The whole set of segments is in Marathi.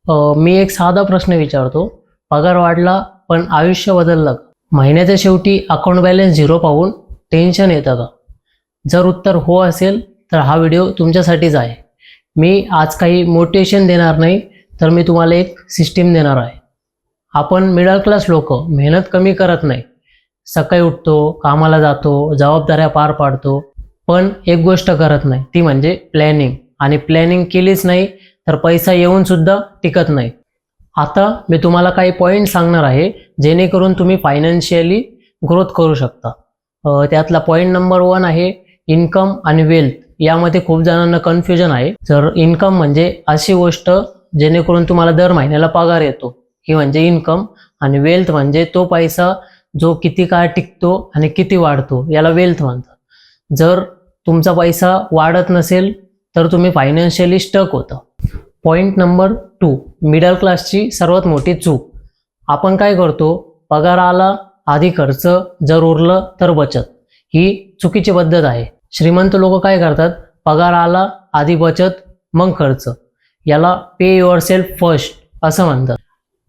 मी एक साधा प्रश्न विचारतो. पगार वाढला पण आयुष्य बदललं का? महिन्याच्या शेवटी अकाउंट बॅलन्स झिरो पाहून टेन्शन येतं का? जर उत्तर हो असेल तर हा व्हिडिओ तुमच्यासाठीच आहे. मी आज काही मोटिवेशन देणार नाही, तर मी तुम्हाला एक सिस्टीम देणार आहे. आपण मिडल क्लास लोक मेहनत कमी करत नाही. सकाळी उठतो, कामाला जातो, जबाबदाऱ्या पार पाडतो, पण एक गोष्ट करत नाही, ती म्हणजे प्लॅनिंग. आणि प्लॅनिंग केलीच नाही तर पैसा येऊन सुद्धा टिकत नाही. आता मी तुम्हाला काही पॉईंट सांगणार आहे जेणेकरून तुम्ही फायनान्शियली ग्रोथ करू शकता. त्यातला पॉईंट नंबर 1 आहे इन्कम आणि वेल्थ. यामध्ये खूप जणांना कन्फ्युजन आहे. जर इन्कम म्हणजे अशी गोष्ट जेणेकरून तुम्हाला दर महिन्याला पगार येतो, ही म्हणजे इन्कम. आणि वेल्थ म्हणजे तो पैसा जो किती काळ टिकतो आणि किती वाढतो, याला वेल्थ म्हणतात. जर तुमचा पैसा वाढत नसेल तर तुम्ही फायनान्शियली स्टक होता. पॉईंट नंबर 2, मिडल क्लासची सर्वात मोठी चूक. आपण काय करतो, पगार आला आधी खर्च, जर उरलं तर बचत. ही चुकीची पद्धत आहे. श्रीमंत लोक काय करतात, पगार आला आधी बचत मग खर्च. याला पे युअर सेल्फ फर्स्ट असं म्हणतात.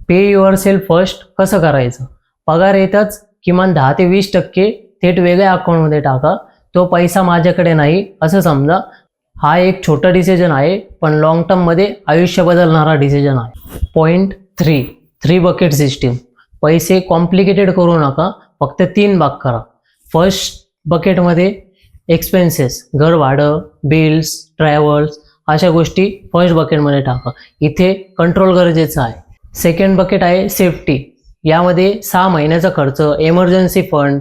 पे युअर सेल्फ फर्स्ट कसं करायचं? पगार येताच किमान 10 ते 20% थेट वेगळ्या अकाउंटमध्ये टाका. तो पैसा माझ्याकडे नाही असं समजा. हा एक छोटा डिसिजन आहे, पण लॉंग टर्ममध्ये आयुष्य बदलणारा डिसिजन आहे. Point 3 bucket system. पैसे कॉम्प्लिकेटेड करू नका, फक्त 3 भाग करा. फर्स्ट बकेटमध्ये एक्सपेन्सेस, घर भाडं, बिल्स, ट्रॅव्हल्स अशा गोष्टी फर्स्ट बकेटमध्ये टाका. इथे कंट्रोल गरजेचं आहे. सेकंड बकेट आहे सेफ्टी. यामध्ये 6 महिन्याचा खर्च, एमर्जन्सी फंड.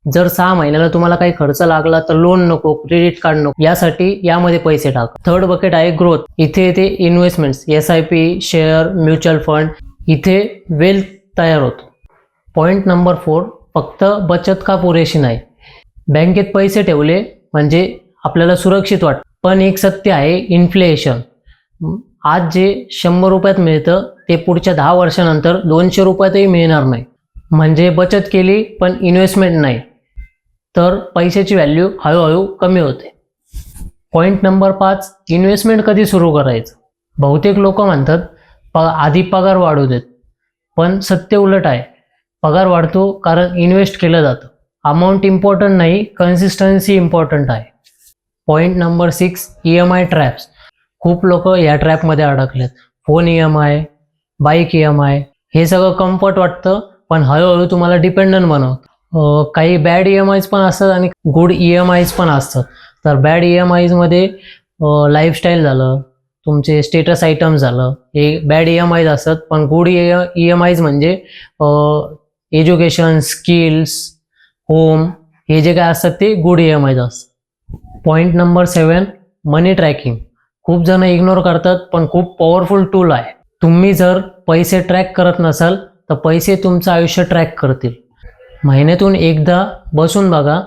जर 6 महिन्याला तुम्हाला काही खर्च लागला तर लोन नको, क्रेडिट कार्ड नको, यासाठी यामध्ये पैसे टाका. थर्ड बकेट आहे ग्रोथ. इथे येते investments, SIP, share, mutual fund. इथे वेल्थ तयार होतो. पॉईंट नंबर 4, फक्त बचत का पुरेशी नाही? बँकेत पैसे ठेवले म्हणजे आपल्याला सुरक्षित वाटतं, पण एक सत्य आहे, इन्फ्लेशन. आज जे 100 रुपयात मिळतं ते पुढच्या 10 वर्षानंतर 200 रुपयातही मिळणार नाही. म्हणजे बचत केली पण इन्व्हेस्टमेंट नाही, तर पैशाची व्हॅल्यू हळूहळू कमी होते. पॉईंट नंबर 5, इन्व्हेस्टमेंट कधी सुरू करायचं? बहुतेक लोक म्हणतात आधी पगार वाढू देत, पण सत्य उलट आहे. पगार वाढतो कारण इन्व्हेस्ट केलं जातं. अमाऊंट इम्पॉर्टंट नाही, कन्सिस्टन्सी इम्पॉर्टंट आहे. Point number 6, EMI traps. खूप लोक या ट्रॅपमध्ये अडकलेत. Phone EMI, bike EMI. हे सगळं कम्फर्ट वाटतं, पण हळूहळू तुम्हाला डिपेंडंट बनवतं. काही बॅड EMIs पण असतात आणि गुड EMIs पण असतात. तर बॅड EMIs मध्ये लाईफस्टाईल झालं, तुमचे स्टेटस आयटम झालं, हे बॅड EMIs असतात. पण गुड EMIs म्हणजे एज्युकेशन, स्किल्स, होम, हे जे काय असतात ते गुड EMIs असतात. पॉईंट नंबर 7, मनी ट्रॅकिंग. खूप जण इग्नोर करतात, पण खूप पॉवरफुल टूल आहे. तुम्ही जर पैसे ट्रॅक करत नसाल तर पैसे तुमचं आयुष्य ट्रॅक करतील. महिन्यातून एकदा बसून बघा,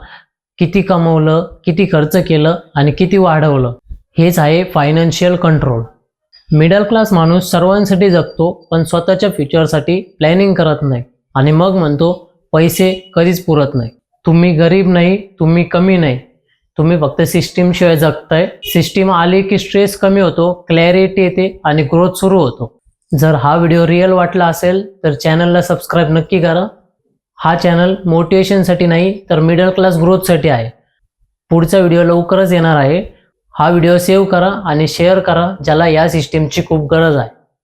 किती कमवलं, किती खर्च केलं आणि किती वाढवलं. हेच आहे फायनान्शियल कंट्रोल. मिडल क्लास माणूस सर्वांसाठी जगतो, पण स्वतःच्या फ्युचरसाठी प्लॅनिंग करत नाही आणि मग म्हणतो पैसे कधीच पुरत नाही. तुम्ही गरीब नाही, तुम्ही कमी नाही, तुम्ही फक्त सिस्टीम शिवाय जगताय. सिस्टीम आली की स्ट्रेस कमी होतो, क्लॅरिटी येते आणि ग्रोथ सुरू होतो. जर हा व्हिडिओ रिअल वाटला असेल तर चॅनलला सबस्क्राईब नक्की करा. हा चॅनल मोटिवेशनसाठी नाही तर मिडल क्लास ग्रोथसाठी आहे. पुढचा व्हिडिओ लवकरच येणार आहे. हा व्हिडिओ सेव्ह करा आणि शेअर करा ज्याला या सिस्टीमची खूप गरज आहे.